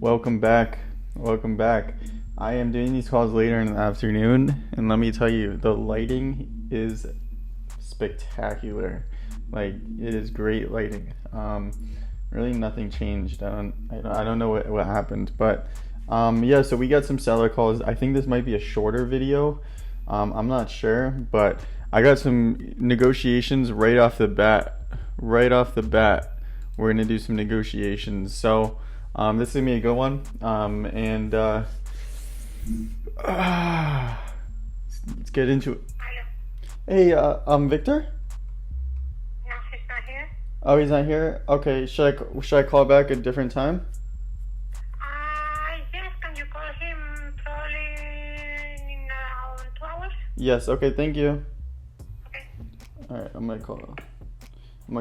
Welcome back. Welcome back. I am doing these calls later in the afternoon, and let me tell you, the lighting is spectacular. Like, it is great lighting. Really nothing changed. I don't know what happened, but yeah, so we got some seller calls. I think this might be a shorter video. I'm not sure, but I got some negotiations right off the bat. Right off the bat, we're gonna do some negotiations. So this is gonna be a good one. Let's get into it. Hey, Victor? No, he's not here. Oh, he's not here? Okay, should I call back at a different time? Yes, can you call him probably in around 2 hours? Yes, okay, thank you. Okay. Alright, I'm gonna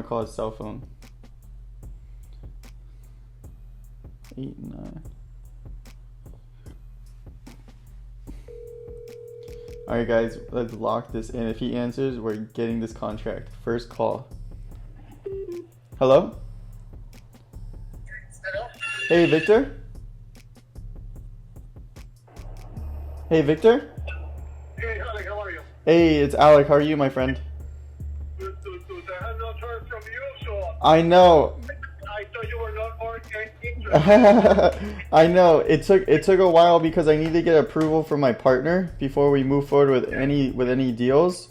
call his cell phone. 89. Alright guys, let's lock this in. If he answers, we're getting this contract. First call. Hello? Hello? Hey, Victor? Hey, Victor? Hey, Alec, how are you? Hey, it's Alec. How are you, my friend? Good. I have not heard from you, so I know. I thought you were not more interested. I know. It took a while because I need to get approval from my partner before we move forward with any deals.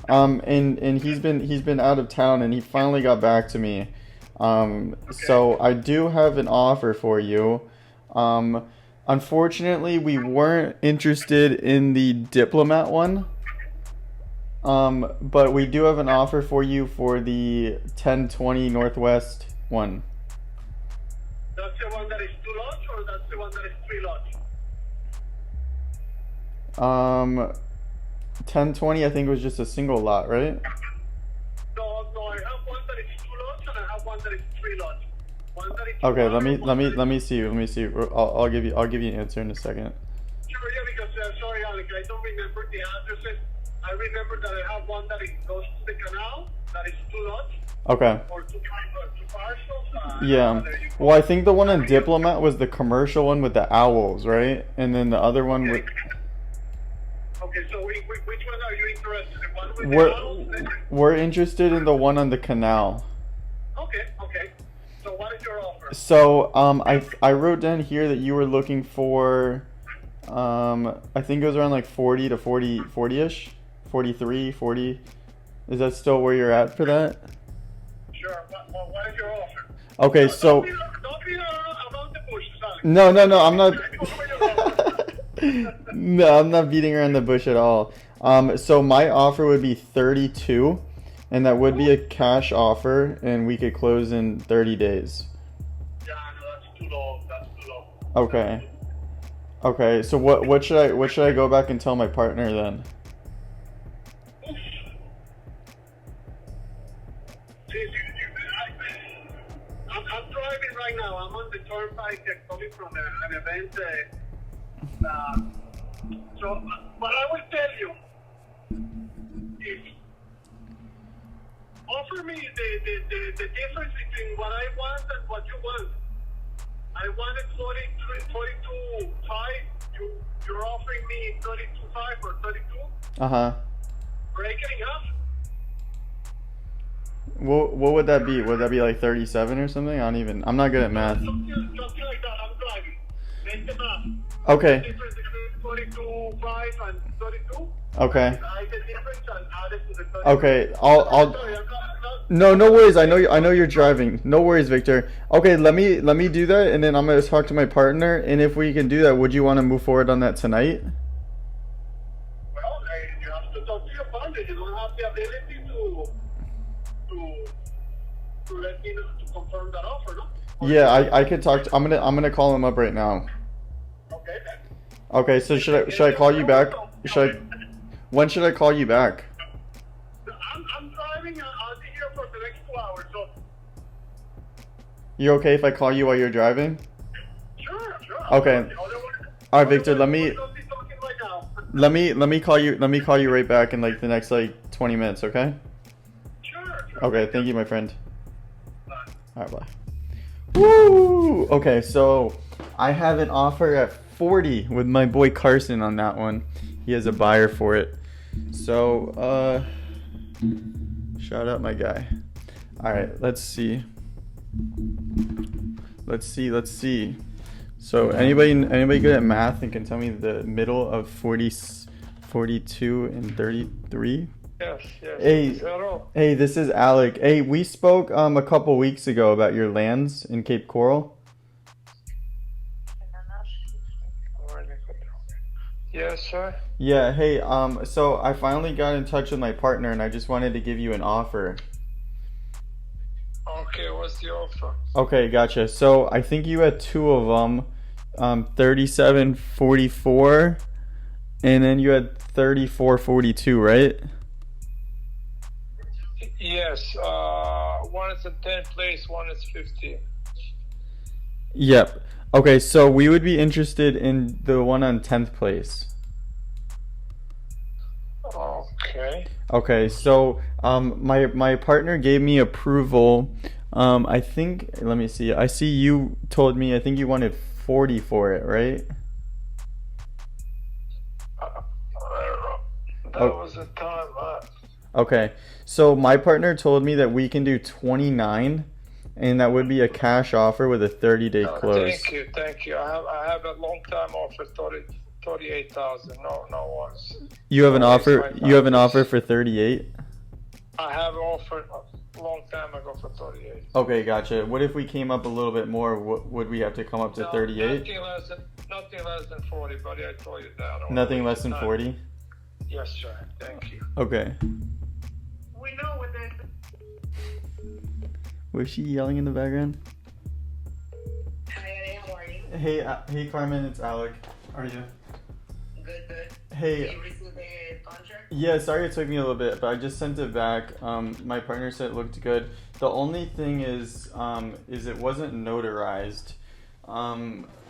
And he's been out of town, and he finally got back to me. So I do have an offer for you. Unfortunately, we weren't interested in the diplomat one. But we do have an offer for you for the 1020 Northwest one. That's the one that is 2 lots, or that's the one that is 3 lots? 1020 I think was just a single lot, right? No, I have one that is 2 lots, and I have one that is 3 lots. One that is Okay, let me see. I'll give you an answer in a second. Sure, yeah, because sorry, Alec, I don't remember the addresses. I remember that I have one that goes to the canal, that is 2 lots. Okay. Or two parcels. Yeah. Well, I think the one on Diplomat was the commercial one with the owls, right? And then the other one with. Okay, so which one are you interested in? One with the owls? We're interested in the one on the canal. Okay. So what is your offer? So I wrote down here that you were looking for I think it was around like 40 to 40-ish, 43, 40. Is that still where you're at for that? Sure. What is your offer? Okay, so Don't be about the bush, Alex. no, I'm not. What is your offer? No, I'm not beating around the bush at all. So my offer would be 32, and that would be a cash offer, and we could close in 30 days. Yeah, no, that's too low. Okay. Okay, so what should I go back and tell my partner then? I'm driving right now. I'm on the turnpike coming from an event. So, what I will tell you is offer me the difference between what I want and what you want. I wanted 42.5. You're offering me 32.5 or 32. Uh-huh. Break it in half. What would that be? Would that be like 37 or something? I'm not good at math. Something like that. I'm driving. Make the math. Okay. The difference between 42.5 and 32. Okay. I the difference and add it to the 32. Okay, I'll Sorry, I'm not. No worries. I know you're driving. No worries, Victor. Okay, let me do that, and then I'm gonna talk to my partner, and if we can do that, would you want to move forward on that tonight? Well, you have to talk to your partner. You don't have the ability to let me know to confirm that offer, no? Yeah, I could talk to, I'm gonna call him up right now. Okay then. Okay, so should I call you back? When should I call you back? I'm driving. I'll be here for the next 2 hours. So You okay if I call you while you're driving? sure. Okay. Otherwise- All right, Victor. Let me Don't be talking right now. call you. Let me call you right back in like the next like 20 minutes. Okay. Sure. Okay. Thank you, my friend. Bye. All right. Bye. Woo! Okay, so I have an offer at 40 with my boy Carson on that one. He has a buyer for it. So, shout out my guy. All right, let's see. Let's see. So anybody good at math and can tell me the middle of 40, 42 and 33? Yes. Hey, Hello. hey, this is Alec. Hey, we spoke a couple weeks ago about your lands in Cape Coral. Yes, sir. Yeah, hey, so I finally got in touch with my partner and I just wanted to give you an offer. Okay, what's the offer? Okay, gotcha. So I think you had two of them, 37.44, and then you had 34.42, right? Yes. One is a 10th place, one is 15. Yep. Okay, so we would be interested in the one on 10th place. Okay. Okay, so my partner gave me approval. I think, let me see. I see you told me I think you wanted 40 for it, right? That was the time. Okay. So my partner told me that we can do 29 and that would be a cash offer with a 30-day close. Thank you. I have a long time offer, 38,000. No worries. You have an offer for 38? I have an offer a long time ago for 38. Okay, gotcha. What if we came up a little bit more? Would we have to come up to 38? Nothing less than 40, buddy. I told you that. Nothing less than 40? Yes, sir. Thank you. Okay. We know what this. Was she yelling in the background? Hi, how are you? Hey Carmen, it's Alec. How are you? Good. Hey. Did you receive the contract? Yeah, sorry it took me a little bit, but I just sent it back. My partner said it looked good. The only thing is it wasn't notarized,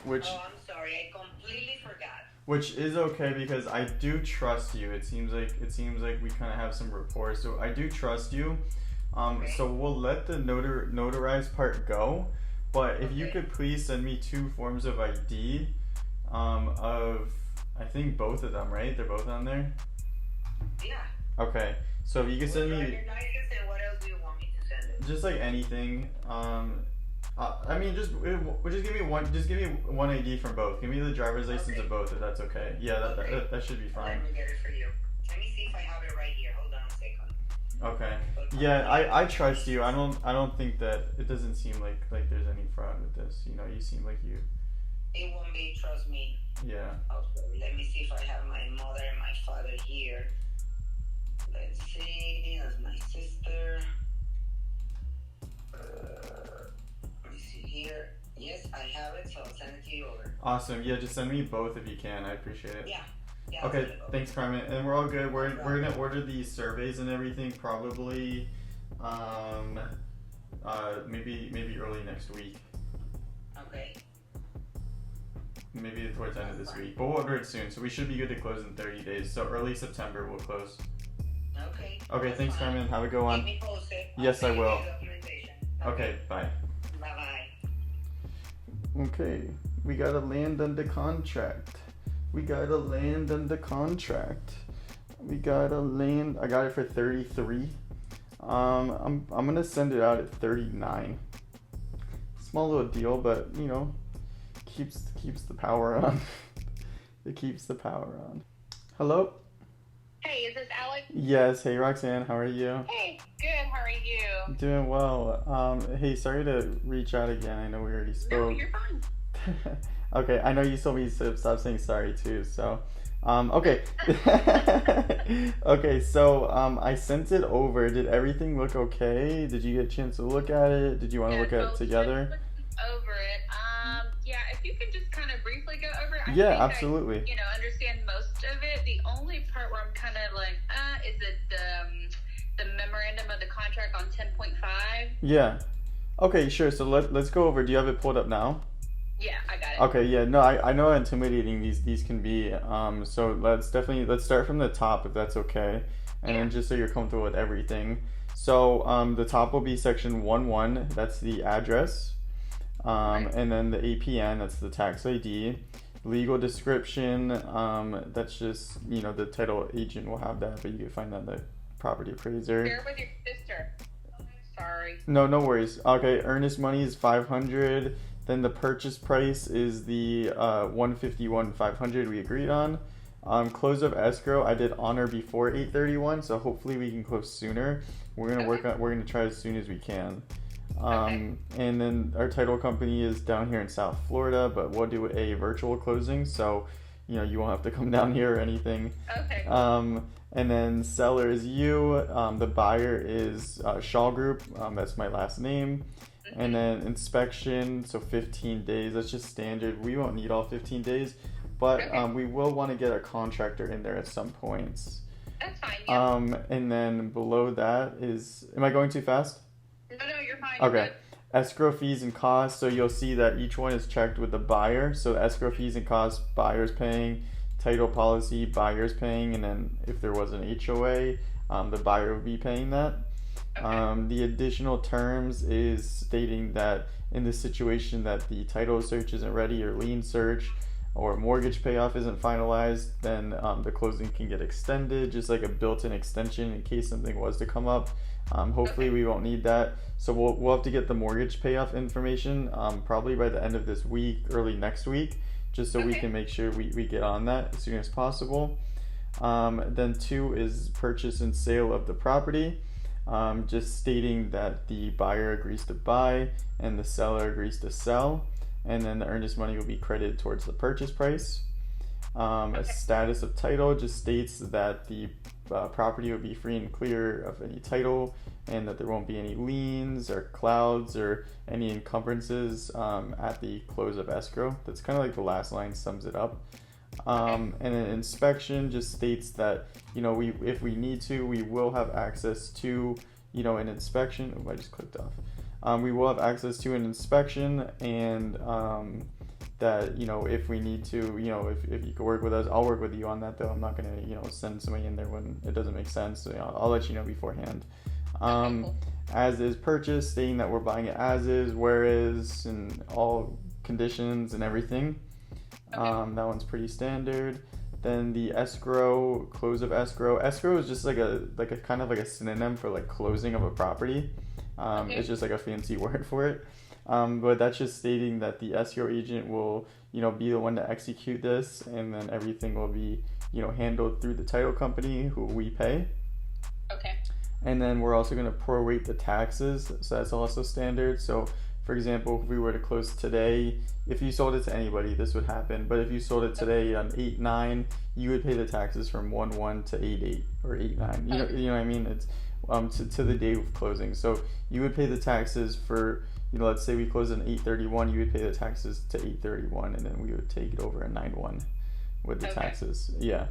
which. Oh, I'm sorry. I completely forgot. Which is okay because I do trust you. It seems like we kind of have some rapport, so I do trust you. Okay. So we'll let the notarized part go, but if you could please send me 2 forms of ID, of I think both of them, right? They're both on there. Yeah. Okay. So if you could send me Driver's license, and what else do you want me to send it? just like anything. I mean, just give me one. Just give me one ID from both. Give me the driver's license of both, if that's okay. Yeah, that should be fine. Let me get it for you. Let me see if I have it right here. Hold on a second. Okay. Yeah, I trust you. I don't think that it doesn't seem like there's any fraud with this. You know, you seem like you. It won't be. Trust me. Yeah. Okay. Let me see if I have my mother and my father here. Let's see. That's my sister. Let me see here. Yes, I have it. So I'll send it to you over. Awesome. Yeah, just send me both if you can. I appreciate it. Yeah. Okay, thanks, Carmen. And we're all good. We're gonna order these surveys and everything probably, maybe early next week. Okay. Maybe towards the end of this week. But we'll order it soon, so we should be good to close in 30 days. So early September we'll close. Okay. Okay, thanks, Carmen. Have a good one. Keep me posted. Yes, I will. Documentation. Okay, bye. Bye-bye. Okay, we got a land under contract. I got it for 33. I'm gonna send it out at 39. Small little deal, but you know, keeps the power on. It keeps the power on. Hello? Hey, is this Alex? Yes, hey Roxanne, how are you? Hey, good, how are you? Doing well. Hey, sorry to reach out again. I know we already spoke. No, you're fine. Okay, I know you told me to stop saying sorry too, so okay. Okay, so I sent it over. Did everything look okay? Did you get a chance to look at it? Did you want to look at it together? Over it. Yeah, if you could just kind of briefly go over it. I Yeah, think absolutely. I understand most of it. The only part where I'm kind of like, is it the memorandum of the contract on 10.5? Yeah. Okay, sure. So let's go over. Do you have it pulled up now? Yeah, I got it. Okay, yeah, no, I know how intimidating these can be. So let's start from the top if that's okay, and then just so you're comfortable with everything. So the top will be section 1.1. That's the address. And then the APN, that's the tax ID. Legal description, that's just, the title agent will have that, but you can find that in the property appraiser. Share with your sister. Sorry. No worries. Okay, earnest money is $500. Then the purchase price is the $151,500 we agreed on. Close of escrow, I did honor before 8/31, so hopefully we can close sooner. We're gonna try as soon as we can. And then our title company is down here in South Florida, but we'll do a virtual closing, so you won't have to come down here or anything. Okay. And then seller is you. The buyer is Shaw Group. That's my last name. And then inspection, so 15 days. That's just standard. We won't need all 15 days, but we will want to get a contractor in there at some points. That's fine. Yeah. And then below that is, am I going too fast? No, you're fine. Okay. Escrow fees and costs. So you'll see that each one is checked with the buyer. So escrow fees and costs, buyer's paying. Title policy, buyer's paying. And then if there was an HOA, the buyer would be paying that. The additional terms is stating that in the situation that the title search isn't ready, or lien search, or mortgage payoff isn't finalized, then the closing can get extended, just like a built-in extension in case something was to come up. Hopefully we won't need that. So we'll have to get the mortgage payoff information probably by the end of this week, early next week, just so we can make sure we get on that as soon as possible. Then 2 is purchase and sale of the property. Just stating that the buyer agrees to buy and the seller agrees to sell, and then the earnest money will be credited towards the purchase price. A status of title just states that the property will be free and clear of any title, and that there won't be any liens or clouds or any encumbrances at the close of escrow. That's kind of like the last line sums it up. And then inspection just states that if we need to, we will have access to an inspection. Oh, I just clicked off. We will have access to an inspection, and that if we need to, if you could work with us, I'll work with you on that, though. I'm not gonna send somebody in there when it doesn't make sense. So, I'll let you know beforehand. As is purchase, stating that we're buying it as is, where is, and all conditions and everything. That one's pretty standard. Then the escrow, close of escrow. Escrow is just like a kind of like a synonym for like closing of a property. It's just like a fancy word for it. But that's just stating that the escrow agent will, be the one to execute this, and then everything will be, handled through the title company who we pay. Okay. And then we're also going to prorate the taxes, so that's also standard. So, for example, if we were to close today, if you sold it to anybody, this would happen. But if you sold it today on 8/9, you would pay the taxes from 1/1 to 8/8 or 8/9. You know what I mean? It's to the day of closing. So you would pay the taxes for, let's say we close on 8/31, you would pay the taxes to 8/31, and then we would take it over at 9/1 with the taxes. Yeah.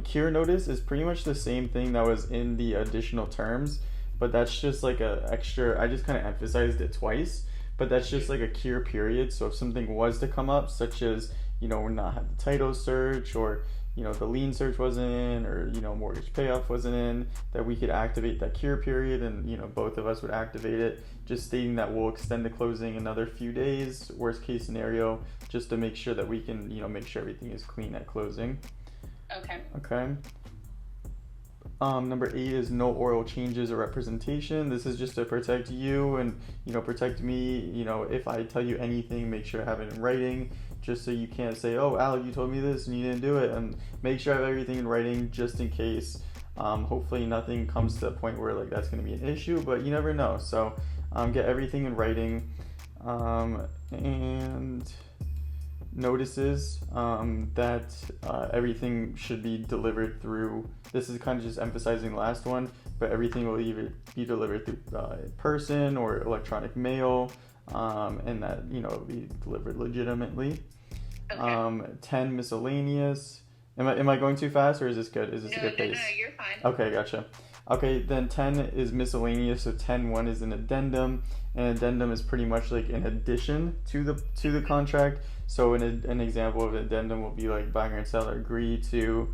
Cure notice is pretty much the same thing that was in the additional terms, but that's just like a extra. I just kind of emphasized it twice, but that's just like a cure period. So if something was to come up, such as we're not have the title search, or the lien search wasn't in, or mortgage payoff wasn't in, that we could activate that cure period, and both of us would activate it, just stating that we'll extend the closing another few days, worst case scenario, just to make sure that we can make sure everything is clean at closing. Okay. Number 8 is no oral changes or representation. This is just to protect you and protect me. If I tell you anything, make sure I have it in writing, just so you can't say, oh, Al, you told me this and you didn't do it. And make sure I have everything in writing, just in case. Hopefully nothing comes to a point where that's going to be an issue, but you never know. So get everything in writing. And notices that everything should be delivered through. This is kind of just emphasizing the last one, but everything will either be delivered through person or electronic mail, and that it'll be delivered legitimately. 10 miscellaneous. Am I going too fast, or is this good? Is this a good pace? No, you're fine. Okay, gotcha. Okay, then 10 is miscellaneous, so 10.1 is an addendum. An addendum is pretty much like an addition to the contract. So an example of an addendum will be like buyer and seller agree to,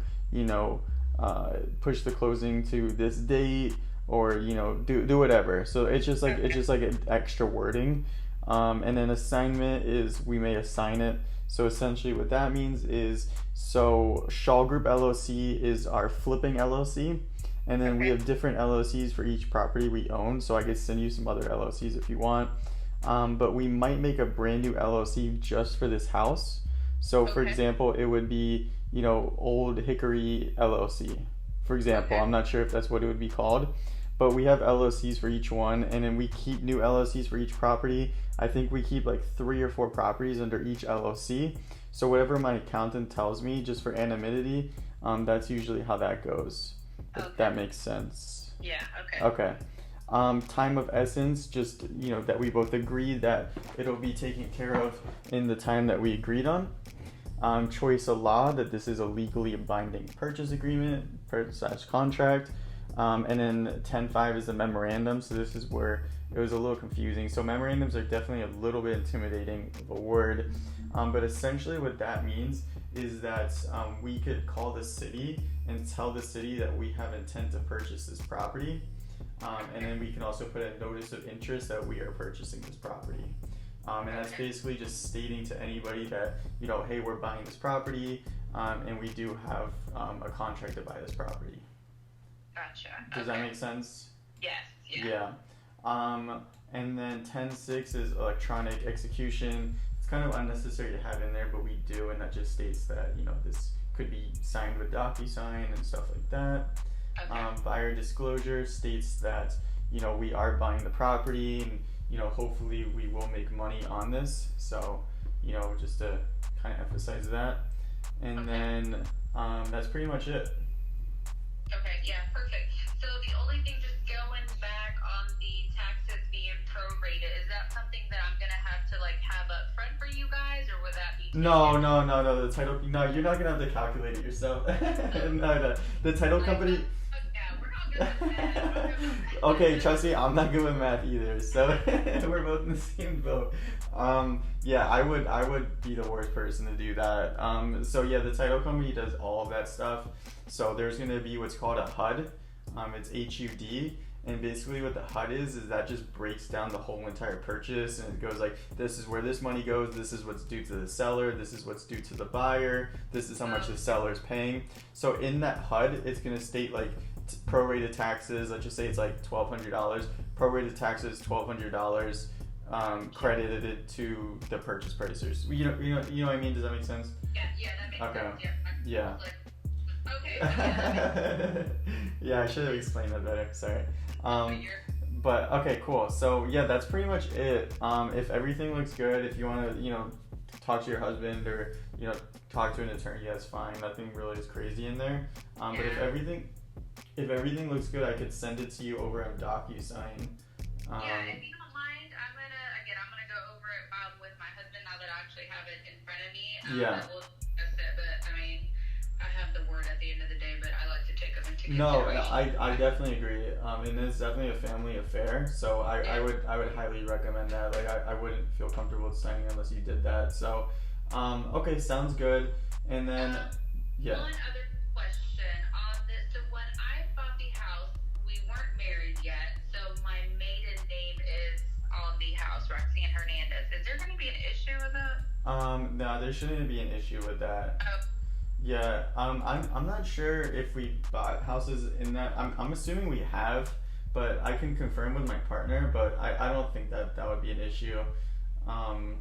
push the closing to this date, or do whatever. So it's just like an extra wording. And then assignment is we may assign it. So essentially what that means is, so Shaw Group LLC is our flipping LLC. And then we have different LLCs for each property we own. So I could send you some other LLCs if you want. But we might make a brand new LLC just for this house. So for example, it would be, Old Hickory LLC. For example, I'm not sure if that's what it would be called. But we have LLCs for each one, and then we keep new LLCs for each property. I think we keep like 3 or 4 properties under each LLC. So whatever my accountant tells me, just for anonymity, that's usually how that goes. If that makes sense. Yeah, Okay. Time of essence, just, that we both agree that it'll be taken care of in the time that we agreed on. Choice of law, that this is a legally binding purchase agreement, /contract. And then 10.5 is a memorandum, so this is where it was a little confusing. So memorandums are definitely a little bit intimidating of a word, but essentially what that means is that we could call the city and tell the city that we have intent to purchase this property, and then we can also put a notice of interest that we are purchasing this property. And that's basically just stating to anybody that, hey, we're buying this property, and we do have a contract to buy this property. Gotcha. Does that make sense? Yes. Yeah. And then 10.6 is electronic execution. It's kind of unnecessary to have in there, but we do, and that just states that, this could be signed with DocuSign and stuff like that. Buyer disclosure states that, we are buying the property, and, hopefully we will make money on this. So, just to kind of emphasize that. And then that's pretty much it. Okay, yeah, perfect. So the only thing, just going back on the taxes being prorated, is that something that I'm gonna have to have up front for you guys, or would that be? No. The title. No, you're not gonna have to calculate it yourself. No. The title company. Yeah, we're not good with math. Okay, trust me, I'm not good with math either. So we're both in the same boat. Yeah, I would be the worst person to do that. So yeah, the title company does all of that stuff. So there's going to be what's called a HUD. It's HUD. And basically what the HUD is that just breaks down the whole entire purchase. And it goes like, this is where this money goes. This is what's due to the seller. This is what's due to the buyer. This is how much the seller is paying. So in that HUD, it's going to state prorated taxes. Let's just say it's $1,200. Prorated taxes, $1,200. Credited to the purchase prices. You know what I mean? Does that make sense? Yeah, that makes sense. Yeah. Okay. Yeah, I should have explained that better. Sorry. But okay, cool. So yeah, that's pretty much it. If everything looks good, if you want to, talk to your husband or talk to an attorney, that's fine. Nothing really is crazy in there. But if everything looks good, I could send it to you over on DocuSign. Yeah, if you don't mind, I'm gonna go over it with my husband now that I actually have it in front of me. We'll discuss it, but I have the word at the end of the day, but I like to take them into consideration. I definitely agree. And it's definitely a family affair, so I would highly recommend that. I wouldn't feel comfortable signing unless you did that. So, okay, sounds good. And then, One other question on this. So when I bought the house, we weren't married yet, so my maiden name is on the house, Roxanne Hernandez. Is there going to be an issue with that? No, there shouldn't be an issue with that. Yeah, I'm not sure if we bought houses in that. I'm assuming we have, but I can confirm with my partner. But I don't think that would be an issue. And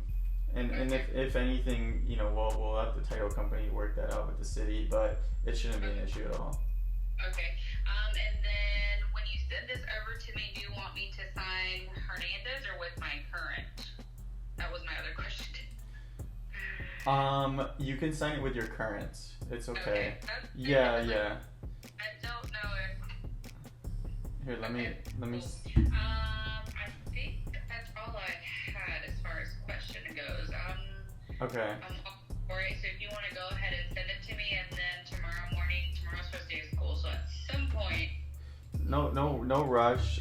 if anything, we'll have the title company work that out with the city, but it shouldn't be an issue at all. Okay. And then when you send this over to me, do you want me to sign Hernandez or with my current? That was my other question. You can sign it with your current. It's okay. Yeah. I don't know if. Here, let me. I think that's all I had as far as question goes. Okay. Alright, so if you want to go ahead and send it to me, and then tomorrow's first day of school, so at some point. No rush.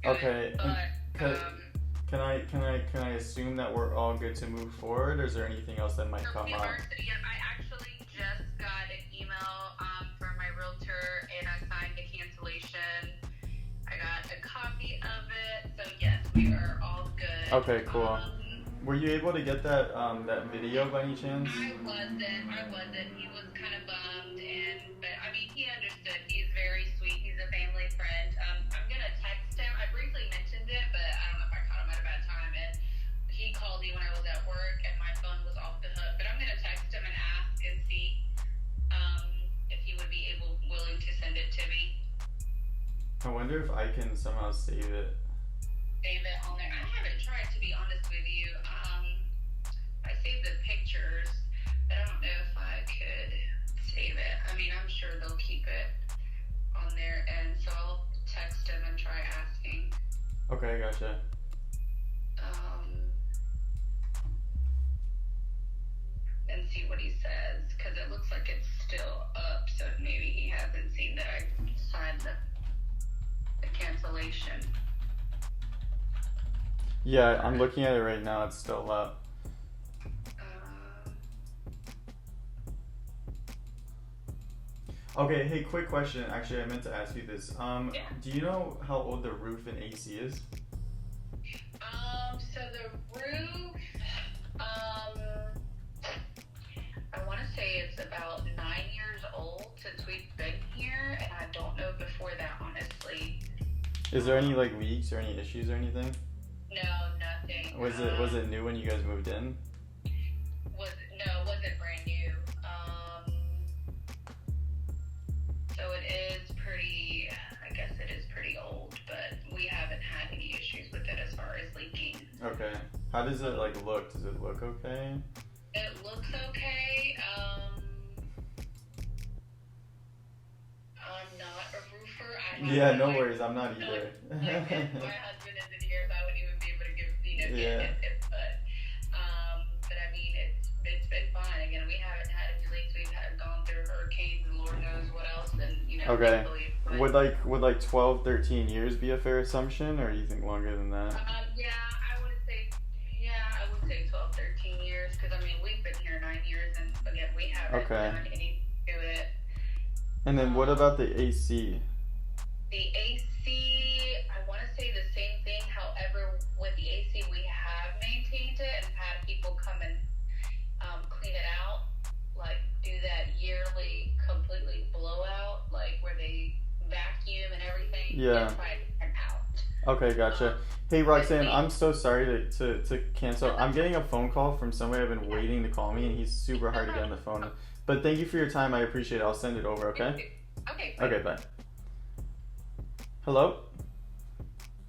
Okay. But, Can I assume that we're all good to move forward, or is there anything else that might come up? Yeah, I actually just got an email from my realtor, and I signed the cancellation. I got a copy of it, so yes, we are all good. Okay, cool. Were you able to get that that video by any chance? I wasn't. He was kind of bummed, but I mean, he understood. He's very sweet. He's a family friend. I'm gonna text him. I briefly mentioned it, but I don't know if I caught him at a bad time. And he called me when I was at work, and my phone was off the hook. But I'm gonna text him and ask and see if he would be willing to send it to me. I wonder if I can somehow save it. Save it on there. I haven't tried, to be honest with you. I saved the pictures, but I don't know if I could save it. I mean, I'm sure they'll keep it on there, and so I'll text him and try asking. Okay, gotcha. And see what he says, because it looks like it's still up, so maybe he hasn't seen that I signed the cancellation. Yeah, I'm looking at it right now. It's still up. Okay, hey, quick question. Actually, I meant to ask you this. Yeah. Do you know how old the roof and AC is? So the roof, I want to say it's about 9 years old since we've been here, and I don't know before that, honestly. Is there any like leaks or any issues or anything? No, nothing. Was it new when you guys moved in? No, it wasn't brand new. So it is pretty, I guess it is pretty old, but we haven't had any issues with it as far as leaking. Okay. How does it like look? Does it look okay? It looks okay. I'm not a roofer. Yeah, no worries. I'm not either. My husband isn't here, so I wouldn't even be able to give input. But I mean, it's been fine. Again, we haven't had any leaks. We've gone through hurricanes and Lord knows what else. And Okay. Would like 12, 13 years be a fair assumption, or do you think longer than that? I would say 12, 13 years, because I mean we've been here 9 years, and again we haven't done anything to it. And then what about the AC? The AC, I want to say the same thing. However, with the AC, we have maintained it and had people come and clean it out, like do that yearly completely blowout, like where they vacuum and everything. Yeah. Okay, gotcha. Hey Roxanne, I'm so sorry to cancel. I'm getting a phone call from somebody I've been waiting to call me, and he's super hard to get on the phone. But thank you for your time. I appreciate it. I'll send it over, okay? Okay. Okay, bye. Hello?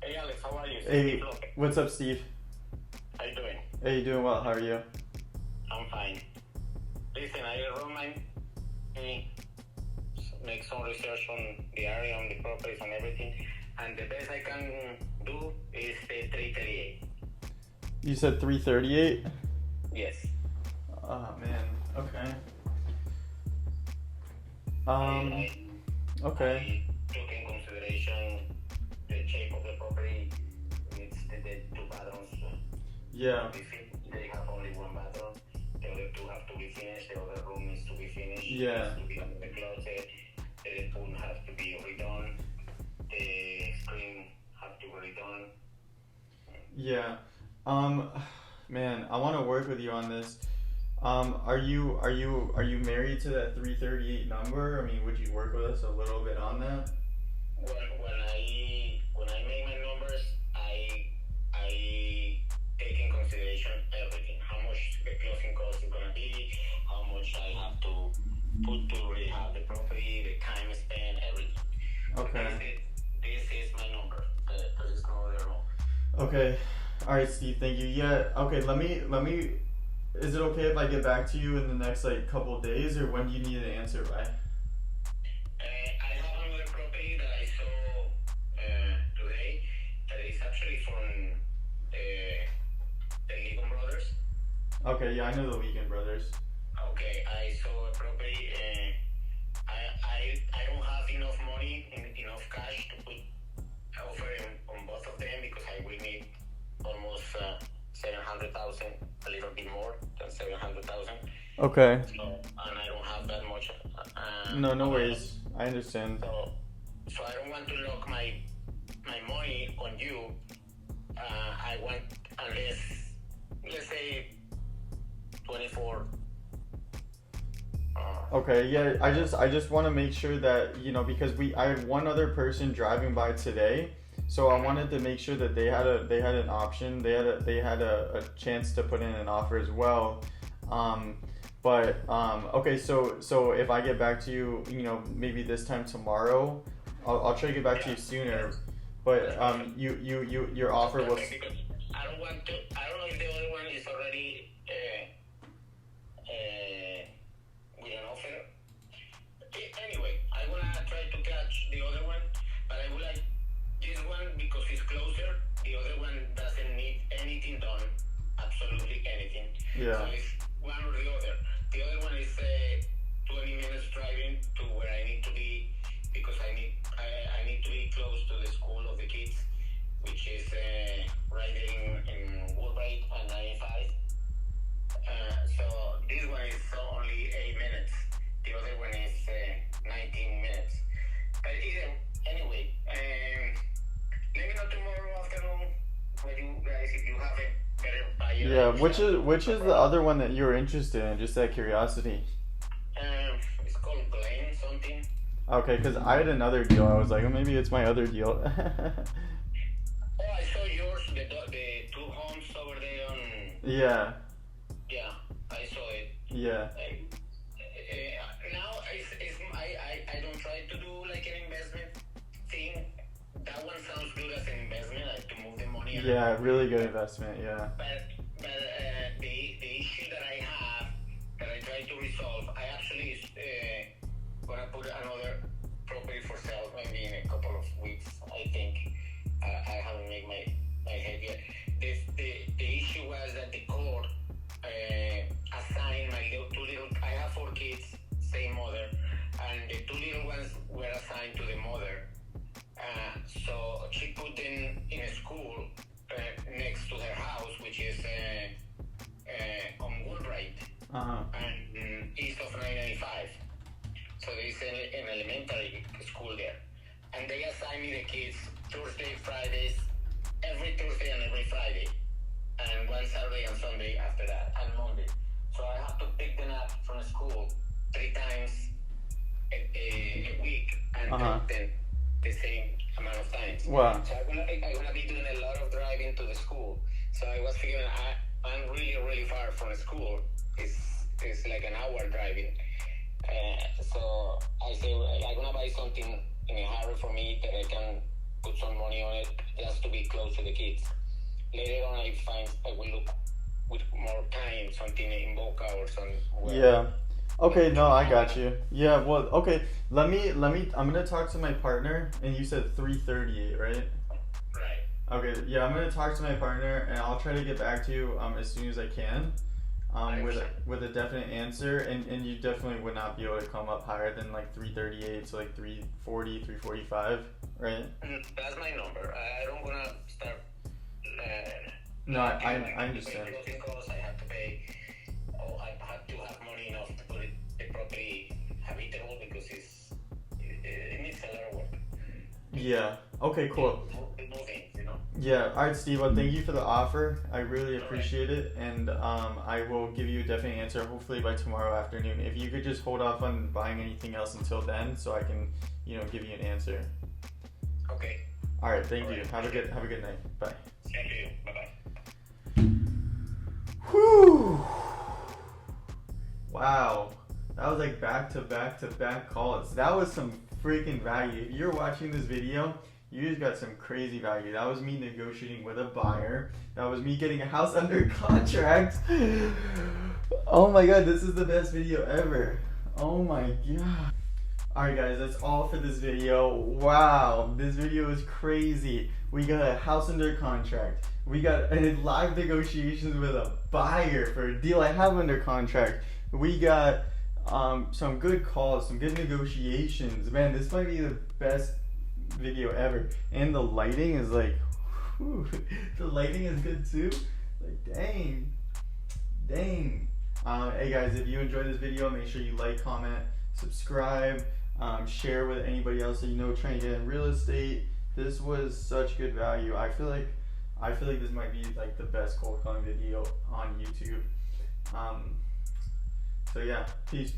Hey Alex, how are you? Hey, what's up, Steve? How you doing? Hey, doing well. How are you? I'm fine. Listen, I run make some research on the area, on the properties, on everything, and the best I can do is the 338. You said 338? Yes. Oh man. Okay. Okay. I took in consideration the shape of the property. It's the two bathrooms. Yeah. They have only one bathroom. The other two have to be finished. The other room needs to be finished. Yeah. It has to be under the closet. The pool has to be redone. The screen has to be redone. Yeah. Man, I want to work with you on this. Are you married to that 338 number? I mean, would you work with us a little bit on that? When I make my numbers, I take in consideration everything. How much the closing cost is gonna be, how much I have to put to rehab the property, the time spent, everything. Okay. This is my number. There is no other wrong. Okay. All right, Steve. Thank you. Yeah. Okay. Let me. Is it okay if I get back to you in the next couple of days, or when do you need an answer by? I have another property that I saw today that is actually from the Legon Brothers. Okay. Yeah, I know the Legan Brothers. Okay, I saw a property. I don't have enough money, enough cash to put offer on both of them because I will need almost 700,000, a little bit more than 700,000. Okay. So, and I don't have that much. No worries. I understand. So I don't want to lock my money on you. I want a unless, let's say, 24. Okay, yeah, I just want to make sure that, you know, because I had one other person driving by today, so I wanted to make sure that they had an option, they had a chance to put in an offer as well. Okay, so if I get back to you, you know, maybe this time tomorrow, I'll try to get back to you sooner. But your offer was. Because I don't know if the other one is already with an offer. Anyway, I wanna try to catch the other one, but I would like this one because it's closer. The other one doesn't need anything done, absolutely anything. Yeah. So it's one or the other. The other one is 20 minutes driving to where I need to be because I need to be close to the school of the kids, which is right in Woodbridge and 95. So this one is only 8 minutes. The other one is 19 minutes. But anyway, let me know tomorrow afternoon when you guys, if you have a better buyer. Yeah, which is the other one that you were interested in? Just out of curiosity. It's called Glen something. Okay, because I had another deal. I was like, oh, maybe it's my other deal. Oh, I saw yours, the 2 homes over there on. Yeah. Yeah, I saw it. Yeah. Now I don't try to do like an investment thing. That one sounds good as an investment, like to move the money. Yeah, really good investment. Yeah. But the issue that I have that I try to resolve, I actually gonna put another property for sale maybe in a couple of weeks. I think I haven't made my head yet. The issue was that the court assigned my 2 little. I have 4 kids, same mother, and the 2 little ones were assigned to the mother. So she put them in a school next to her house, which is on Woodbridge and east of 995. So there's an elementary school there, and they assigned me the kids Thursday, Fridays, every Thursday and every Friday, and one Saturday and Sunday after that, and Monday. So I have to pick them up from school 3 times a week and take them the same amount of times. Wow. So I'm gonna be doing a lot of driving to the school. So I was figuring I'm really far from the school. It's like an hour driving. So I say I'm gonna buy something in a hurry for me that I can put some money on it just to be close to the kids. Later on, I will look with more time something in Boca or somewhere. Yeah. Okay, no, I got you. Yeah, well, okay. Let me. I'm gonna talk to my partner, and you said 3:38, right? Right. Okay. Yeah, I'm gonna talk to my partner, and I'll try to get back to you as soon as I can, with a definite answer. And you definitely would not be able to come up higher than like 3:38, so like 3:40, 3:45, right? That's my number. I don't wanna start. No, I understand. I have to pay. I have to have money enough to put the property habitable because it needs a lot of work. Yeah. Okay. Cool. Moving, you know. Yeah. All right, Steve. Well, thank you for the offer. I really appreciate it, and I will give you a definite answer hopefully by tomorrow afternoon. If you could just hold off on buying anything else until then, so I can, give you an answer. Okay. All right. Thank you. Have a good night. Bye. Thank you. Bye bye. Whew. Wow. That was like back to back calls. That was some freaking value. If you're watching this video, you just got some crazy value. That was me negotiating with a buyer. That was me getting a house under contract. Oh my god, this is the best video ever. Oh my god. Alright guys, that's all for this video. Wow, this video is crazy. We got a house under contract. We got live negotiations with a buyer for a deal I have under contract. We got some good calls, some good negotiations. Man, this might be the best video ever. And the lighting is like, whew, the lighting is good too. Like, dang. Hey guys, if you enjoyed this video, make sure you like, comment, subscribe, share with anybody else that you know trying to get in real estate. This was such good value. I feel like I feel like this might be like the best cold calling video on YouTube. So yeah, peace.